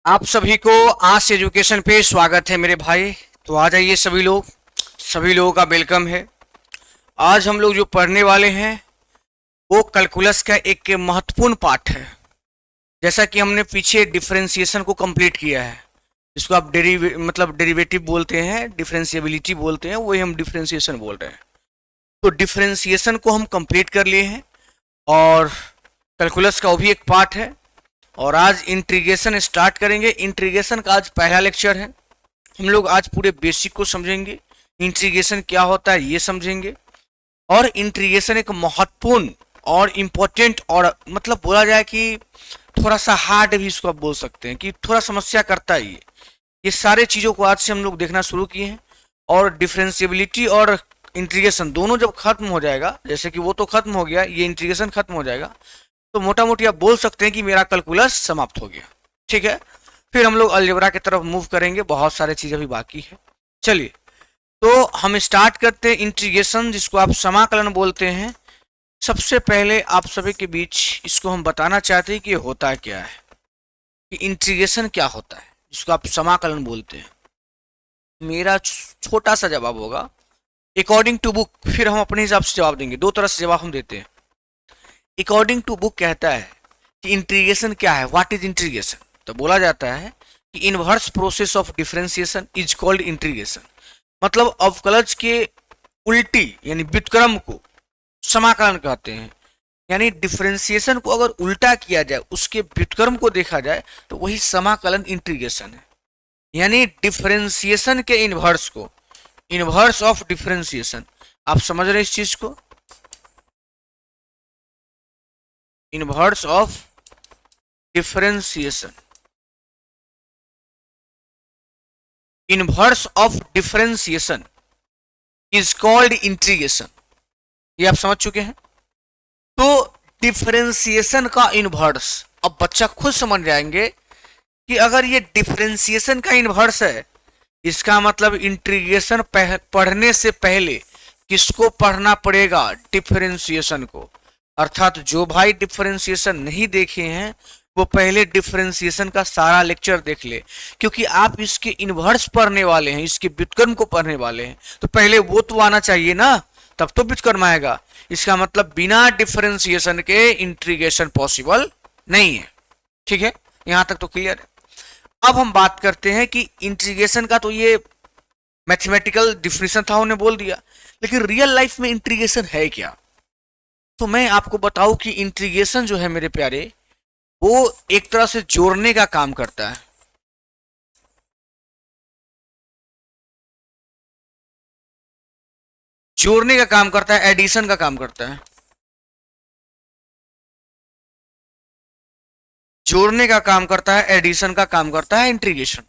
आप सभी को आस एजुकेशन पे स्वागत है मेरे भाई। तो आ जाइए सभी लोगों का वेलकम है। आज हम लोग जो पढ़ने वाले हैं वो कैलकुलस का एक महत्वपूर्ण पार्ट है। जैसा कि हमने पीछे डिफरेंशिएशन को कंप्लीट किया है, जिसको आप डेरिवेटिव बोलते हैं, डिफरेंशिएबिलिटी बोलते हैं, वही हम डिफरेंशिएशन बोल रहे हैं। तो डिफरेंशिएशन को हम कंप्लीट कर लिए हैं और कैलकुलस का वो भी एक पार्ट है। और आज इंटीग्रेशन स्टार्ट करेंगे। इंटीग्रेशन का आज पहला लेक्चर है। हम लोग आज पूरे बेसिक को समझेंगे, इंटीग्रेशन क्या होता है ये समझेंगे। और इंटीग्रेशन एक महत्वपूर्ण और इम्पोर्टेंट और मतलब बोला जाए कि थोड़ा सा हार्ड भी इसको आप बोल सकते हैं कि थोड़ा समस्या करता है ये सारे चीज़ों को आज से हम लोग देखना शुरू किए हैं। और डिफरेंशिएबिलिटी और इंटीग्रेशन दोनों जब खत्म हो जाएगा, जैसे कि वो तो खत्म हो गया, ये इंटीग्रेशन खत्म हो जाएगा, तो मोटा मोटी आप बोल सकते हैं कि मेरा कैलकुलस समाप्त हो गया। ठीक है, फिर हम लोग अलजेब्रा की तरफ मूव करेंगे, बहुत सारे चीज़ें भी बाकी है। चलिए, तो हम स्टार्ट करते हैं इंटीग्रेशन, जिसको आप समाकलन बोलते हैं। सबसे पहले आप सभी के बीच इसको हम बताना चाहते हैं कि होता क्या है, कि इंटीग्रेशन क्या होता है, जिसको आप समाकलन बोलते हैं। मेरा छोटा सा जवाब होगा अकॉर्डिंग टू बुक, फिर हम अपने हिसाब से जवाब देंगे। दो तरह से जवाब हम देते हैं। अकॉर्डिंग टू बुक कहता है कि इंटीग्रेशन क्या है, व्हाट इज इंटीग्रेशन। तो बोला जाता है कि inverse process of differentiation is called integration. मतलब अवकलज के उल्टी यानी व्युत्क्रम को समाकलन कहते हैं। यानी डिफरेंशिएशन को अगर उल्टा किया जाए, उसके व्युत्क्रम को देखा जाए, तो वही समाकलन इंटीग्रेशन है। यानी डिफरेंशिएशन के इनवर्स को, इनवर्स ऑफ डिफरेंशिएशन। आप समझ रहे इस चीज को? Inverse of differentiation, inverse of differentiation is called integration. ये आप समझ चुके हैं। तो डिफरेंशिएशन का इनवर्स, अब बच्चा खुद समझ जाएंगे कि अगर ये डिफरेंशिएशन का इनवर्स है, इसका मतलब इंटीग्रेशन पढ़ने से पहले किसको पढ़ना पड़ेगा? डिफरेंशिएशन को। अर्थात जो भाई डिफरेंशिएशन नहीं देखे हैं वो पहले डिफरेंशिएशन का सारा लेक्चर देख ले, क्योंकि आप इसके इनवर्स पढ़ने वाले हैं, इसके व्युत्क्रम को पढ़ने वाले हैं, तो पहले वो तो आना चाहिए ना, तब तो व्युत्क्रम आएगा। इसका मतलब बिना डिफरेंशिएशन के इंटीग्रेशन पॉसिबल नहीं है। ठीक है, यहां तक तो क्लियर है। अब हम बात करते हैं कि इंटीग्रेशन का, तो ये मैथमेटिकल डिफिनेशन था, उन्हें बोल दिया, लेकिन रियल लाइफ में इंटीग्रेशन है क्या? तो मैं आपको बताऊं कि इंटीग्रेशन जो है मेरे प्यारे, वो एक तरह से जोड़ने का काम करता है। जोड़ने का काम करता है, एडिशन का काम करता है। जोड़ने का काम करता है, एडिशन का काम करता है इंटीग्रेशन।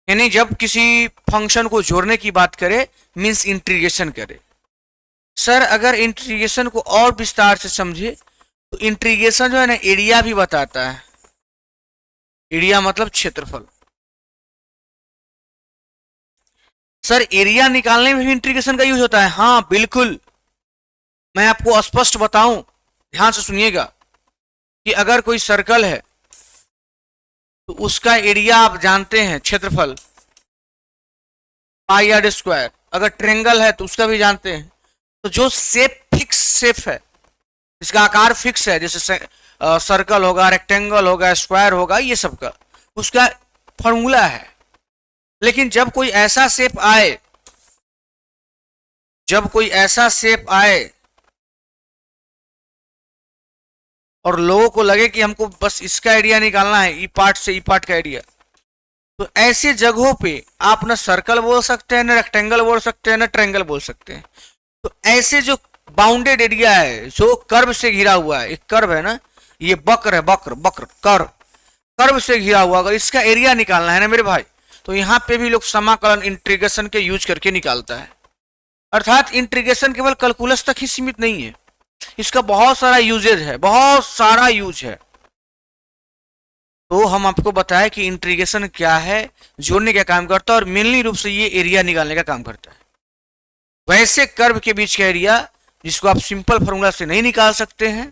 यानी जब किसी फंक्शन को जोड़ने की बात करे, मींस इंटीग्रेशन करे। सर अगर इंटीग्रेशन को और विस्तार से समझे तो इंटीग्रेशन जो है ना, एरिया भी बताता है। एरिया मतलब क्षेत्रफल। सर एरिया निकालने में भी इंटीग्रेशन का यूज होता है? हाँ बिल्कुल, मैं आपको स्पष्ट बताऊं, ध्यान से सुनिएगा, कि अगर कोई सर्कल है तो उसका एरिया आप जानते हैं, क्षेत्रफल पाई आर स्क्वायर। अगर ट्रेंगल है तो उसका भी जानते हैं। तो जो शेप फिक्स शेप है, इसका आकार फिक्स है, जैसे सर्कल होगा, रेक्टेंगल होगा, स्क्वायर होगा, ये सब का उसका फॉर्मूला है। लेकिन जब कोई ऐसा शेप आए, जब कोई ऐसा शेप आए और लोगों को लगे कि हमको बस इसका एरिया निकालना है, ई पार्ट से ई पार्ट का एरिया, तो ऐसे जगहों पे आप ना सर्कल बोल सकते हैं, ना रेक्टेंगल बोल सकते हैं, ना ट्रायंगल बोल सकते हैं। तो ऐसे जो बाउंडेड एरिया है, जो कर्व से घिरा हुआ है, एक कर्व है ना, ये वक्र है, वक्र कर्व, कर्व से घिरा हुआ, अगर इसका एरिया निकालना है ना मेरे भाई, तो यहाँ पे भी लोग समाकलन इंटीग्रेशन के यूज करके निकालता है। अर्थात इंटीग्रेशन केवल कैलकुलस तक ही सीमित नहीं है, इसका बहुत सारा यूजेज है, बहुत सारा यूज है। तो हम आपको बताएं कि इंटीग्रेशन क्या है, जोड़ने का काम करता है, और मेनली रूप से ये एरिया निकालने का काम करता है। वैसे कर्व के बीच का एरिया जिसको आप सिंपल फॉर्मूला से नहीं निकाल सकते हैं,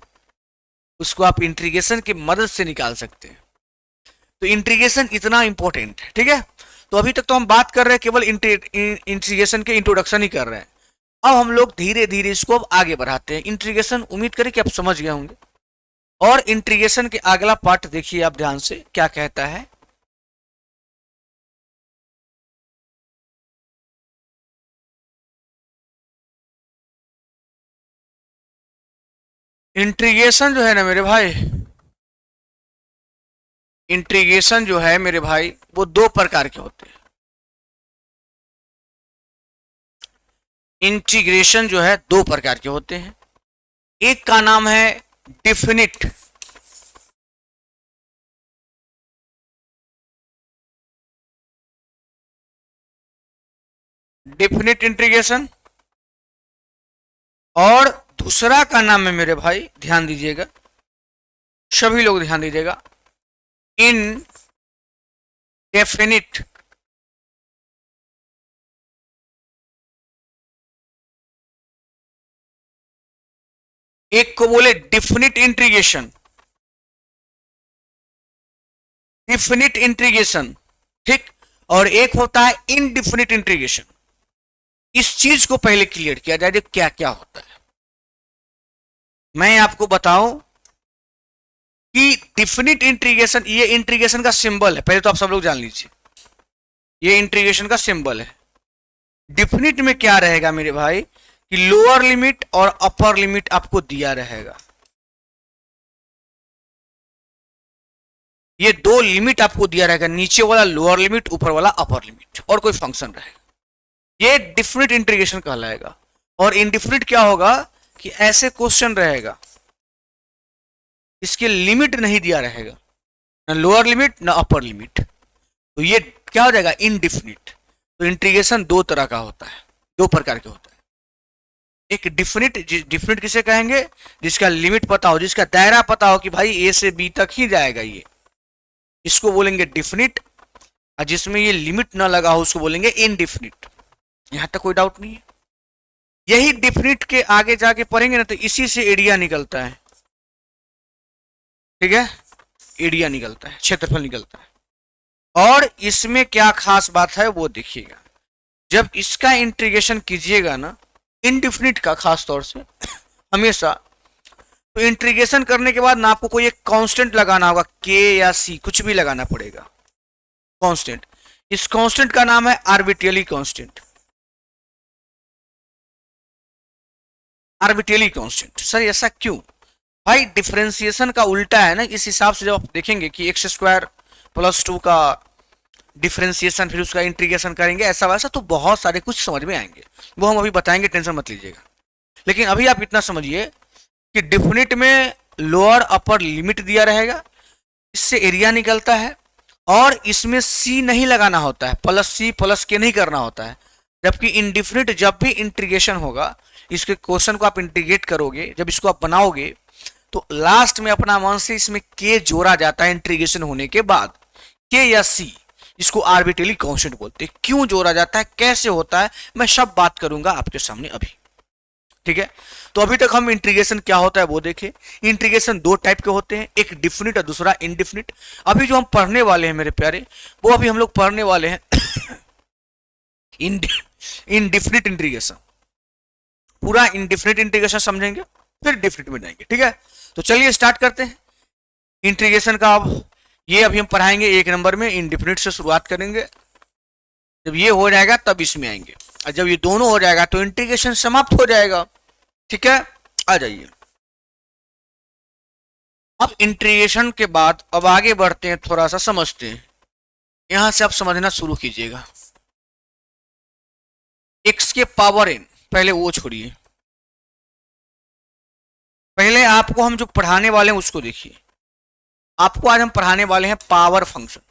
उसको आप इंटीग्रेशन की मदद से निकाल सकते हैं। तो इंटीग्रेशन इतना इंपॉर्टेंट है, ठीक है। तो अभी तक तो हम बात कर रहे हैं केवल इंटीग्रेशन के इंट्रोडक्शन ही कर रहे हैं। अब हम लोग धीरे धीरे इसको अब आगे बढ़ाते हैं। इंटीग्रेशन उम्मीद करें कि आप समझ गए होंगे, और इंटीग्रेशन के अगला पार्ट देखिए आप ध्यान से क्या कहता है। इंटीग्रेशन जो है ना मेरे भाई, इंटीग्रेशन जो है मेरे भाई वो दो प्रकार के होते हैं। इंटीग्रेशन जो है दो प्रकार के होते हैं। एक का नाम है डिफिनिट, डिफिनिट इंटीग्रेशन, और दूसरा का नाम है मेरे भाई, ध्यान दीजिएगा, सभी लोग ध्यान दीजिएगा, इन डेफिनिट। एक को बोले डिफिनिट इंटीग्रेशन, डिफिनिट इंटीग्रेशन, ठीक, और एक होता है इनडिफिनिट इंटीग्रेशन। इस चीज को पहले क्लियर किया जाए क्या क्या होता है। मैं आपको बताऊं कि डिफिनिट इंटीग्रेशन, ये इंटीग्रेशन का सिंबल है, पहले तो आप सब लोग जान लीजिए, ये इंटीग्रेशन का सिंबल है। डिफिनिट में क्या रहेगा मेरे भाई कि लोअर लिमिट और अपर लिमिट आपको दिया रहेगा। ये दो लिमिट आपको दिया रहेगा, नीचे वाला लोअर लिमिट, ऊपर वाला अपर लिमिट, और कोई फंक्शन रहेगा। ये डिफिनिट इंटीग्रेशन कहलाएगा। और इनडिफिनिट क्या होगा कि ऐसे क्वेश्चन रहेगा, इसके लिमिट नहीं दिया रहेगा, ना लोअर लिमिट ना अपर लिमिट, तो ये क्या हो जाएगा, इनडिफिनिट। तो इंटीग्रेशन दो तरह का होता है, दो प्रकार के होता है। एक डिफिनिट, डिफिनिट किसे कहेंगे, जिसका लिमिट पता हो, जिसका दायरा पता हो कि भाई ए से बी तक ही जाएगा ये, इसको बोलेंगे डिफिनिट। और जिसमें ये लिमिट ना लगा हो उसको बोलेंगे इनडिफिनिट। यहां तक कोई डाउट नहीं है। यही डिफिनिट के आगे जाके पढ़ेंगे ना तो इसी से एरिया निकलता है, ठीक है, एरिया निकलता है, क्षेत्रफल निकलता है। और इसमें क्या खास बात है वो देखिएगा, जब इसका इंटीग्रेशन कीजिएगा ना इनडिफिनिट का खास तौर से हमेशा, तो इंटीग्रेशन करने के बाद ना आपको कोई एक कांस्टेंट लगाना होगा, के या सी, कुछ भी लगाना पड़ेगा कांस्टेंट। इस कांस्टेंट का नाम है arbitrary constant, arbitrary constant. Sir ऐसा क्यों भाई, डिफरेंशिएशन का उल्टा है ना, इस हिसाब से जब आप देखेंगे कि एक्स स्क्वायर प्लस 2 का डिफरेंशिएशन फिर उसका इंटीग्रेशन करेंगे ऐसा वैसा, तो बहुत सारे कुछ समझ में आएंगे, वो हम अभी बताएंगे, टेंशन मत लीजिएगा। लेकिन अभी आप इतना समझिए कि डिफिनिट में लोअर अपर लिमिट दिया रहेगा, इससे एरिया निकलता है, और इसमें सी नहीं लगाना होता है, प्लस सी प्लस के नहीं करना होता है। जबकि इनडिफिनिट जब भी इंटीग्रेशन होगा, इसके क्वेश्चन को आप इंटीग्रेट करोगे, जब इसको आप बनाओगे तो लास्ट में अपना मन से इसमें के जोड़ा जाता है इंटीग्रेशन होने के बाद, के या सी, इसको आर्बिट्ररी कांस्टेंट बोलते हैं। क्यों जोड़ा जाता है, कैसे होता है, मैं सब बात करूंगा आपके सामने अभी, ठीक है। तो अभी तक हम इंटीग्रेशन क्या होता है वो देखें। इंटीग्रेशन दो टाइप के होते हैं, एक डिफिनिट और दूसरा इनडिफिनिट। अभी जो हम पढ़ने वाले हैं मेरे प्यारे, वो अभी हम लोग पढ़ने वाले हैं इनडिफिनिट इंटीग्रेशन। पूरा इनडिफिनिट इंटीग्रेशन समझेंगे, फिर डिफिनिट में जाएंगे, ठीक है। तो चलिए स्टार्ट करते हैं इंटीग्रेशन का। अब ये अभी हम पढ़ाएंगे एक नंबर में, इनडिफिनिट से शुरुआत करेंगे। जब ये हो जाएगा तब इसमें आएंगे, और जब ये दोनों हो जाएगा तो इंटीग्रेशन समाप्त हो जाएगा, ठीक है। आ जाइए अब इंटीग्रेशन के बाद अब आगे बढ़ते हैं, थोड़ा सा समझते हैं। यहां से आप समझना शुरू कीजिएगा। एक्स के पावर एन, पहले वो छोड़िए, पहले आपको हम जो पढ़ाने वाले हैं उसको देखिए। आपको आज हम पढ़ाने वाले हैं पावर फंक्शन।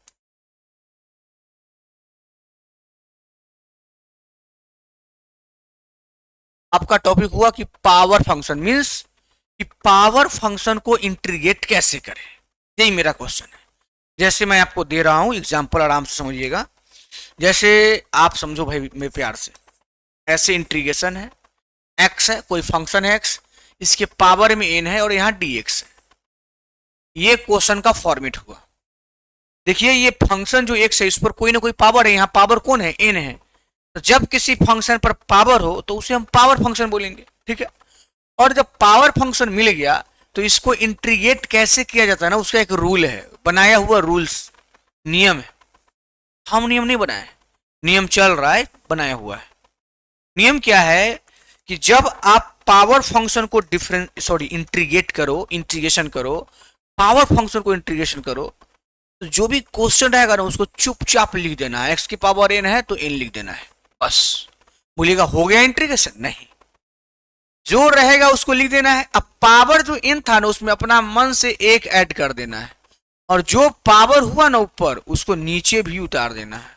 आपका टॉपिक हुआ कि पावर फंक्शन मींस कि पावर फंक्शन को इंटीग्रेट कैसे करें, यही मेरा क्वेश्चन है। जैसे मैं आपको दे रहा हूं एग्जांपल, आराम से समझिएगा। जैसे आप समझो भाई मेरे प्यार से, ऐसे इंटीग्रेशन है, एक्स है, कोई फंक्शन है एक्स, इसके पावर में एन है और यहाँ डी एक्स है। ये क्वेश्चन का फॉर्मेट हुआ। देखिए ये फंक्शन जो x है इस पर कोई ना कोई पावर है, यहाँ पावर कौन है, n है। तो जब किसी फंक्शन पर पावर हो तो उसे हम पावर फंक्शन बोलेंगे, ठीक है। और जब पावर फंक्शन मिल गया तो इसको इंटीग्रेट कैसे किया जाता है ना, उसका एक रूल है, बनाया हुआ रूल्स, नियम है। हम नियम नहीं बनाए, नियम चल रहा है, बनाया हुआ है। नियम क्या है कि जब आप पावर फंक्शन को इंटीग्रेशन करो, पावर फंक्शन को इंटीग्रेशन करो, तो जो भी क्वेश्चन रहेगा ना उसको चुपचाप लिख देना है। x की पावर n है तो n लिख देना है, बस। बोलिएगा हो गया इंटीग्रेशन, नहीं, जो रहेगा उसको लिख देना है। अब पावर जो n था ना उसमें अपना मन से एक ऐड कर देना है, और जो पावर हुआ ना ऊपर उसको नीचे भी उतार देना है,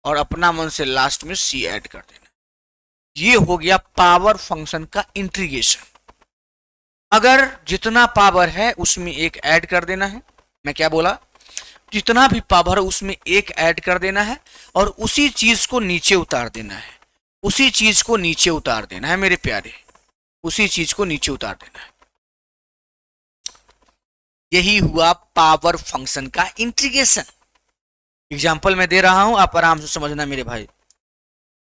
और अपना मन से लास्ट में c ऐड कर देना है। ये हो गया पावर फंक्शन का इंटीग्रेशन। अगर जितना पावर है उसमें एक ऐड कर देना है, मैं क्या बोला, जितना भी पावर है उसमें एक ऐड कर देना है, और उसी चीज को नीचे उतार देना है, उसी चीज को नीचे उतार देना है मेरे प्यारे, उसी चीज को नीचे उतार देना है। यही हुआ पावर फंक्शन का इंटीग्रेशन। एग्जाम्पल मैं दे रहा हूं, आप आराम से समझना मेरे भाई।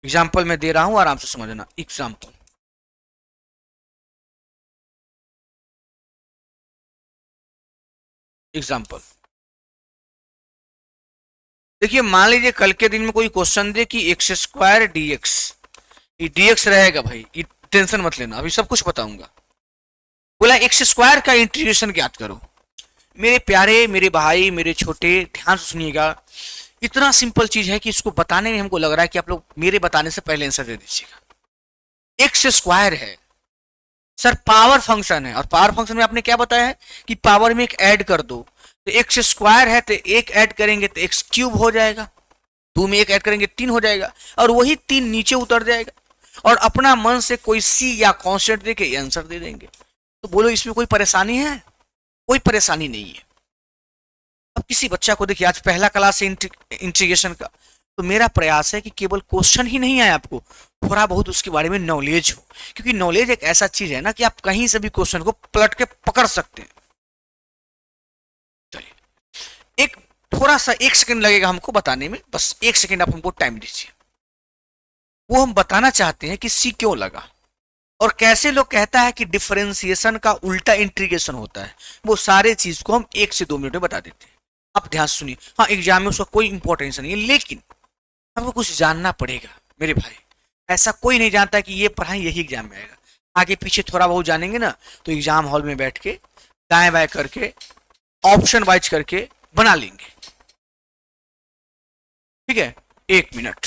एग्जाम्पल मैं दे रहा हूं, आराम से समझना। एग्जाम्पल, एग्जाम्पल देखिए, मान लीजिए कल के दिन में कोई क्वेश्चन दे कि एक्स स्क्वायर डी एक्स, ये डी एक्स रहेगा भाई, ये टेंशन मत लेना, अभी सब कुछ बताऊंगा। बोला एक्स स्क्वायर का इंटीग्रेशन ज्ञात करो। मेरे प्यारे, मेरे भाई, मेरे छोटे, ध्यान से सुनिएगा। इतना सिंपल चीज है कि इसको बताने में हमको लग रहा है कि आप लोग मेरे बताने से पहले आंसर दे दीजिएगा। एक्स स्क्वायर है सर, पावर फंक्शन है, और पावर फंक्शन में आपने क्या बताया है कि पावर में एक ऐड कर दो। तो एक्स स्क्वायर है तो एक ऐड करेंगे तो एक्स क्यूब हो जाएगा, 2 में एक ऐड करेंगे 3 हो जाएगा, और वही 3 नीचे उतर जाएगा, और अपना मन से कोई सी या कॉन्स्टेंट दे के आंसर दे देंगे। तो बोलो इसमें कोई परेशानी है? कोई परेशानी नहीं है। अब किसी बच्चा को देखिए आज पहला क्लास है इंटीग्रेशन का, तो मेरा प्रयास है कि केवल क्वेश्चन ही नहीं आए आपको, थोड़ा बहुत उसके बारे में नॉलेज हो, क्योंकि नॉलेज एक ऐसा चीज है ना कि आप कहीं से भी क्वेश्चन को पलट के पकड़ सकते हैं। चलिए, एक थोड़ा सा 1 सेकंड लगेगा हमको बताने में, बस 1 सेकंड आप हमको टाइम दीजिए। वो हम बताना चाहते हैं कि सी क्यों लगा, और कैसे लोग कहता है कि डिफरेंशिएशन का उल्टा इंटीग्रेशन होता है। वो सारे चीज को हम 1 से 2 मिनट में बता देते हैं। आप ध्यान सुनिए। हाँ, एग्जाम में उसका कोई इंपॉर्टेंस नहीं है, लेकिन हमको कुछ जानना पड़ेगा मेरे भाई। ऐसा कोई नहीं जानता कि ये पढ़ाई यही एग्जाम में आएगा। आगे पीछे थोड़ा बहुत जानेंगे ना तो एग्जाम हॉल में बैठ के दाएं बाएं करके ऑप्शन वाइज करके बना लेंगे। ठीक है, 1 मिनट।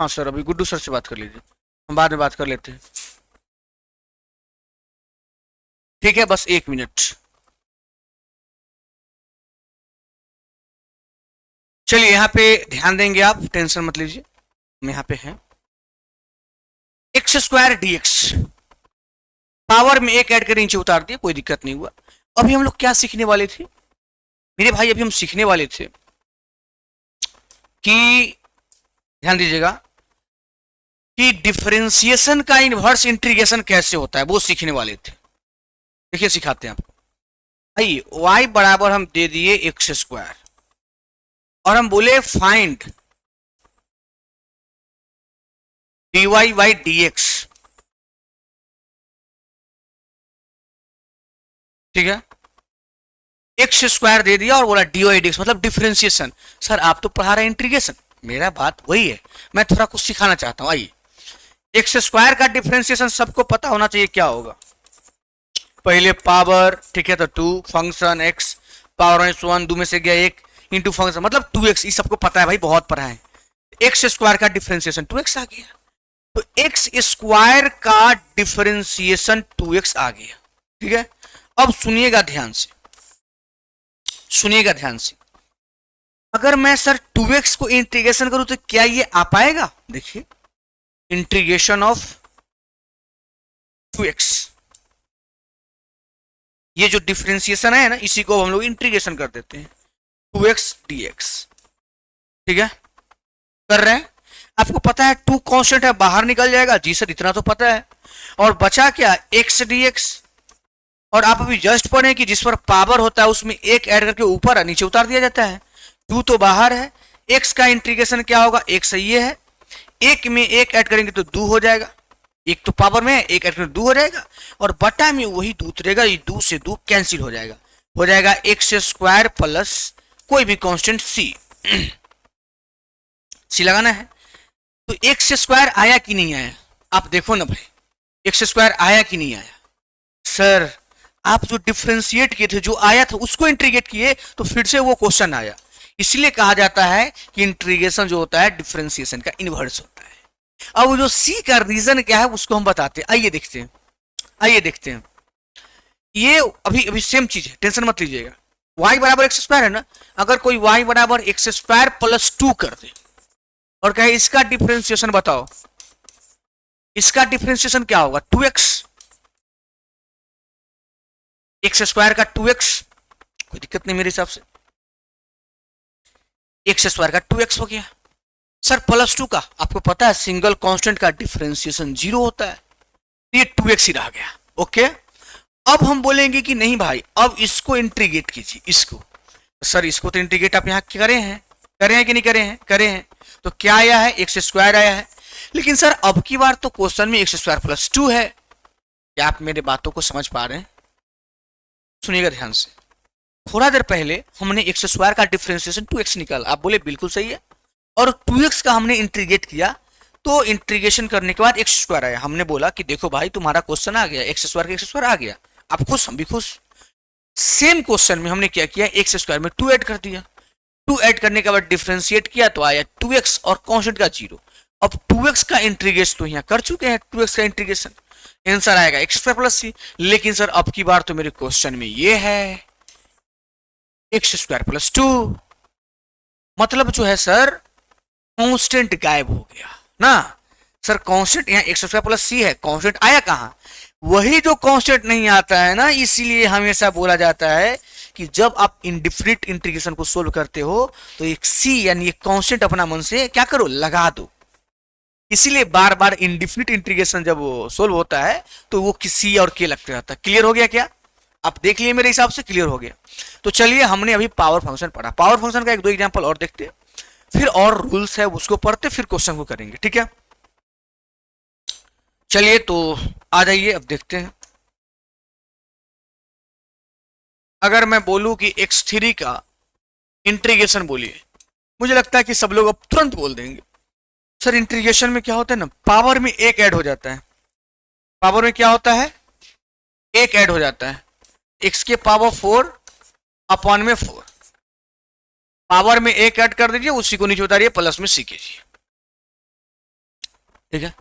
हाँ सर, अभी गुड्डू सर से बात कर लीजिए, हम बाद में बात कर लेते हैं। ठीक है, बस 1 मिनट। चलिए यहाँ पे ध्यान देंगे, आप टेंशन मत लीजिए, हम यहाँ पे हैं। X square d x, power में एक ऐड कर नीचे उतार दिया, कोई दिक्कत नहीं हुआ। अभी हम लोग क्या सीखने वाले थे मेरे भाई? अभी हम सीखने वाले थे कि, ध्यान दीजिएगा, कि डिफरेंशिएशन का इनवर्स इंटीग्रेशन कैसे होता है, वो सीखने वाले थे। देखिए सिखाते हैं आपको। भाई y बराबर हम दे दिए एक्स स्क्वायर, और हम बोले फाइंड dy बाई dx। ठीक है, एक्स स्क्वायर दे दिया और बोला dy dx मतलब डिफरेंशिएशन। सर आप तो पढ़ा रहे हैं इंटीग्रेशन, मेरा बात वही है, मैं थोड़ा कुछ सिखाना चाहता हूं। आइए, एक्स स्क्वायर का डिफरेंशिएशन सबको पता होना चाहिए क्या होगा। पहले पावर, ठीक है, तो 2 फंक्शन x पावर 1 2 में से गया 1 इंटू फंक्शन मतलब 2x, ये सबको पता है भाई, बहुत पढ़ा है। एक्स स्क्वायर का डिफरेंशिएशन 2x आ गया, तो एक्स स्क्वायर का डिफरेंशिएशन 2x आ गया। ठीक है, अब सुनिएगा ध्यान से, सुनिएगा ध्यान से। अगर मैं सर 2x को इंटीग्रेशन करूं तो क्या ये आ पाएगा? देखिए, इंटीग्रेशन ऑफ 2x, ये जो डिफरेंशिएशन है ना इसी को हम लोग इंटीग्रेशन कर देते हैं, 2x dx। ठीक है, कर रहे हैं। आपको पता है 2 कांस्टेंट है, बाहर निकल जाएगा। जी सर इतना तो पता है, और बचा क्या, x dx। और आप अभी जस्ट पढ़े कि जिस पर पावर होता है उसमें एक ऐड करके ऊपर और नीचे उतार दिया जाता है। टू तो बाहर है, एक्स का इंटीग्रेशन क्या होगा, एक सही है, एक में एक ऐड करेंगे तो दो हो जाएगा, एक तो पावर में है, एक ऐड करेंगे दो हो जाएगा, और बटा में वही दो उतरेगा, ये दो से दो कैंसिल हो जाएगा एक्स स्क्वायर प्लस कोई भी कांस्टेंट सी। सी लगाना है तो एक्स स्क्वायर आया कि नहीं आया, आप देखो ना भाई, एक्स स्क्वायर आया कि नहीं आया। सर आप जो डिफ्रेंशिएट किए थे, जो आया था उसको इंटीग्रेट किए तो फिर से वो क्वेश्चन आया, इसलिए कहा जाता है कि इंटीग्रेशन जो होता है डिफ्रेंशिएशन का इनवर्स होता है। अब जो सी का रीजन क्या है उसको हम बताते हैं, आइए देखते हैं। ये अभी अभी सेम चीज है, टेंशन मत लीजिएगा। y बराबर एक्स स्क्वायर है ना, अगर कोई y बराबर एक्स स्क्वायर प्लस टू कर दे और कहे इसका डिफ्रेंशिएशन बताओ, इसका डिफ्रेंशिएशन क्या होगा, 2x, एक्स स्क्वायर का 2x, कोई दिक्कत नहीं मेरे हिसाब से, एक्स स्क्वायर का 2x हो गया। सर प्लस टू का आपको पता है सिंगल कांस्टेंट का डिफरेंशिएशन 0 होता है, ये 2x ही रह गया। ओके, अब हम बोलेंगे कि नहीं भाई अब इसको इंटीग्रेट कीजिए, इसको। सर इसको तो इंटीग्रेट आप यहाँ करे हैं कि नहीं करे हैं, तो क्या आया है, एक्स स्क्वायर आया है। लेकिन सर अब की बार तो क्वेश्चन में एक्स स्क्वायर प्लस टू है, क्या आप मेरे बातों को समझ पा रहे हैं? सुनिएगा ध्यान से, थोड़ा देर पहले हमने एक्स स्क्वायर का डिफरेंशिएशन 2x निकाला, आप बोले बिल्कुल सही है, और 2x का हमने इंटीग्रेट किया तो इंटीग्रेशन करने के बाद एक्स स्क्वायर आया। हमने बोला कि देखो भाई तुम्हारा क्वेश्चन आ गया, एक्स स्क्वायर का एक्स स्क्वायर आ गया, आप खुश हम भी खुश। सेम क्वेश्चन में हमने क्या किया, एक्स स्क्वायर में 2 ऐड कर दिया, 2 ऐड करने के बाद डिफरेंशिएट किया तो आया 2x और कांस्टेंट का 0। अब 2x का इंटीग्रेशन तो यहाँ कर चुके हैं, 2x का इंटीग्रेशन, आंसर आएगा एक्स स्क्वायर प्लस सी। लेकिन सर अब की बार तो मेरे क्वेश्चन में ये है एक्स स्क्वायर प्लस टू, मतलब जो है सर कांस्टेंट गायब हो गया ना। सर कांस्टेंट यहाँ एक्स स्क्वायर प्लस सी है, कांस्टेंट आया कहाँ, वही जो कांस्टेंट नहीं आता है ना, इसीलिए हमेशा बोला जाता है कि जब आप इंडिफिनिट इंटीग्रेशन को सोल्व करते हो तो एक सी यानी एक कांस्टेंट अपना मन से क्या करो, लगा दो। इसीलिए बार बार इंडिफिनिट इंटीग्रेशन जब सोल्व होता है तो वो सी और के लगते रहता है। क्लियर हो गया क्या, आप देख लिए मेरे हिसाब से क्लियर हो गया। तो चलिए हमने अभी पावर फंक्शन पढ़ा, पावर फंक्शन का एक दो एग्जांपल और देखते हैं, फिर और रूल्स है उसको पढ़ते फिर क्वेश्चन को करेंगे, ठीक है। चलिए तो आ जाइए अब देखते हैं। अगर मैं बोलूं कि x3 का इंटीग्रेशन बोलिए, मुझे लगता है कि सब लोग अब तुरंत बोल देंगे। सर इंटीग्रेशन में क्या होता है ना, पावर में एक ऐड हो जाता है, पावर में क्या होता है, एक ऐड हो जाता है, x के पावर 4 अपॉन में 4, पावर में एक ऐड कर दीजिए, उसी को नीचे उतारिए, प्लस में सी कीजिए, ठीक है।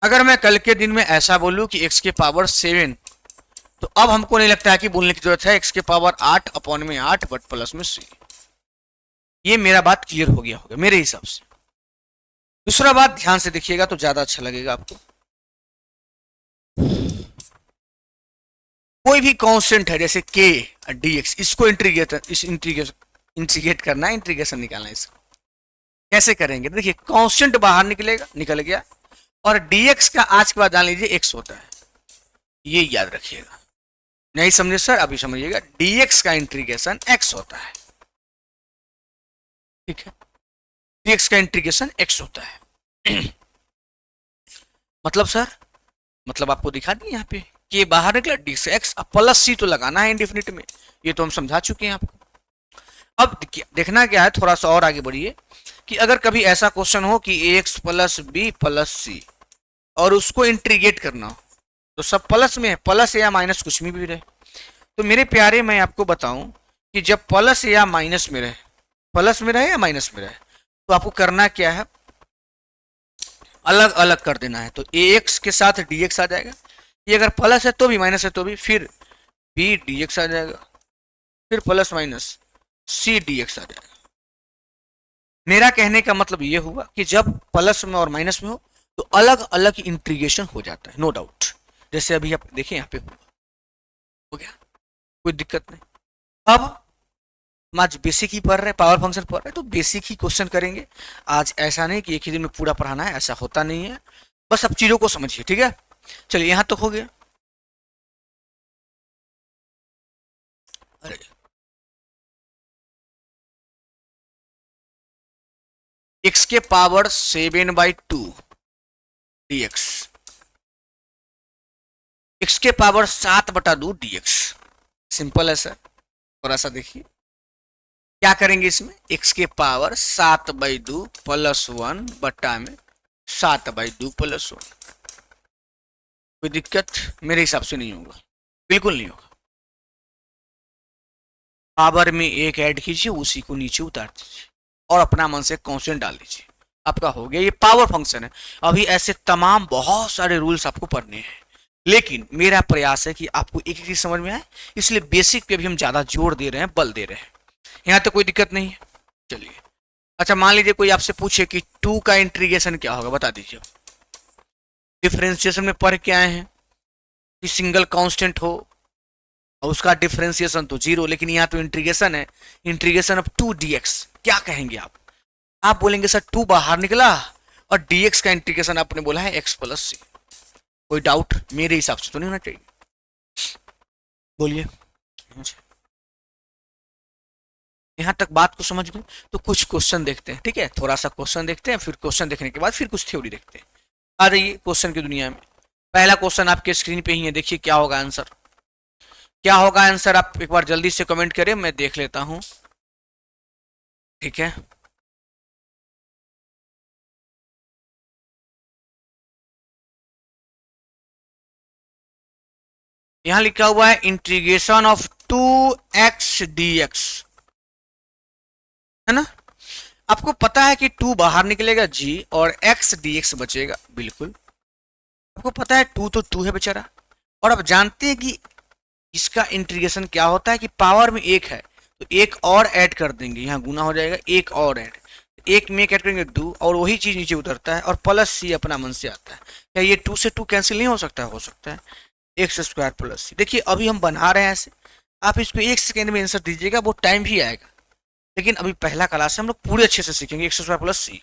अगर मैं कल के दिन में ऐसा बोलूं कि x के पावर 7, तो अब हमको नहीं लगता है कि बोलने की जरूरत है x के पावर 8 अपॉन में 8 बट प्लस में सी। ये मेरा बात क्लियर हो गया होगा मेरे हिसाब से। दूसरा बात ध्यान से देखिएगा तो ज्यादा अच्छा लगेगा आपको। कोई भी कांस्टेंट है जैसे k dx, इसको इंटीग्रेट करना है, इंटीग्रेशन निकालना है, इसको कैसे करेंगे, देखिए कांस्टेंट बाहर निकलेगा, निकल गया, और dx का आज के बाद जान लीजिए x होता है, ये याद रखिएगा। नहीं समझे सर, अभी समझिएगा, dx का इंटीग्रेशन x होता है, ठीक है, dx का इंटीग्रेशन x होता है। मतलब सर, मतलब आपको दिखा दिए यहाँ पे कि बाहर निकला dx x, अब प्लस सी तो लगाना है इंडेफिनिट में, ये तो हम समझा चुके हैं आपको। अब देखना क्या है, थोड़ा सा और आगे बढ़िए कि अगर कभी ऐसा क्वेश्चन हो कि ax प्लस बी प्लस सी और उसको इंटीग्रेट करना हो, तो सब प्लस में है, प्लस या माइनस कुछ भी रहे, तो मेरे प्यारे मैं आपको बताऊं कि जब प्लस या माइनस में रहे, प्लस में रहे या माइनस में रहे, तो आपको करना क्या है, अलग अलग कर देना है। तो ax के साथ dx आ जाएगा, ये अगर प्लस है तो भी, माइनस है तो भी, फिर b dx आ जाएगा, फिर प्लस माइनस c dx आ जाएगा। मेरा कहने का मतलब ये हुआ कि जब प्लस में और माइनस में हो तो अलग अलग इंटीग्रेशन हो जाता है, नो डाउट। जैसे अभी आप देखें यहाँ पे हो गया, कोई दिक्कत नहीं। अब हम आज बेसिक ही पढ़ रहे हैं, पावर फंक्शन पढ़ रहे हैं, तो बेसिक ही क्वेश्चन करेंगे आज। ऐसा नहीं कि एक ही दिन में पूरा पढ़ाना है, ऐसा होता नहीं है, बस अब चीजों को समझिए, ठीक है। चलिए यहाँ तक हो गया। अरे एक्स के पावर 7/2 dx, एक्स के पावर 7/2 dx। सिंपल है सर। थोड़ा सा देखिए क्या करेंगे इसमें, एक्स के पावर 7/2 +1 बट्टा में 7/2 +1। कोई दिक्कत मेरे हिसाब से नहीं होगा, बिल्कुल नहीं होगा। पावर में एक ऐड कीजिए, उसी को नीचे उतार दीजिए और अपना मन से कांस्टेंट डाल दीजिए, आपका हो गया। ये पावर फंक्शन है। अभी ऐसे तमाम बहुत सारे रूल्स आपको पढ़ने हैं, लेकिन मेरा प्रयास है कि आपको एक एक चीज समझ में आए, इसलिए बेसिक पे भी हम ज्यादा जोर दे रहे हैं, बल दे रहे हैं। यहाँ तो कोई दिक्कत नहीं है। चलिए, अच्छा मान लीजिए कोई आपसे पूछे कि टू का इंटीग्रेशन क्या होगा, बता दीजिए। डिफरेंशिएशन में पढ़ के आए हैं कि सिंगल कांस्टेंट हो और उसका डिफरेंशिएशन तो जीरो, लेकिन यहाँ तो इंटीग्रेशन है, इंटीग्रेशन ऑफ 2 dx। क्या कहेंगे आप बोलेंगे सर 2 बाहर निकला और dx का इंटीग्रेशन आपने बोला है x + c। कोई डाउट मेरे हिसाब से तो नहीं होना चाहिए, बोलिए। यहां तक बात को समझ गए तो कुछ क्वेश्चन देखते हैं, ठीक है? थोड़ा सा क्वेश्चन देखते हैं, फिर क्वेश्चन देखने के बाद फिर कुछ थ्योरी देखते हैं। आ जाइए क्वेश्चन की दुनिया में। पहला क्वेश्चन आपके स्क्रीन पे ही है, देखिए क्या होगा आंसर। क्या होगा आंसर, आप एक बार जल्दी से कमेंट करें, मैं देख लेता हूं। ठीक है, यहां लिखा हुआ है इंटीग्रेशन ऑफ 2x dx, है ना? आपको पता है कि 2 बाहर निकलेगा जी और x dx बचेगा, बिल्कुल आपको पता है। 2 तो 2 है बेचारा। और आप जानते हैं कि इसका इंटीग्रेशन क्या होता है कि पावर में एक है तो एक और ऐड कर देंगे, यहाँ गुना हो जाएगा, एक और ऐड, एक में एक ऐड करेंगे 2 और वही चीज नीचे उतरता है और प्लस सी अपना मन से आता है। क्या ये 2 से 2 कैंसिल नहीं हो सकता है? हो सकता है। x² + c। देखिए अभी हम बना रहे हैं ऐसे, आप इसको 1 सेकेंड में आंसर दीजिएगा, वो टाइम भी आएगा, लेकिन अभी पहला क्लास है, हम लोग पूरे अच्छे से सीखेंगे। x² + c,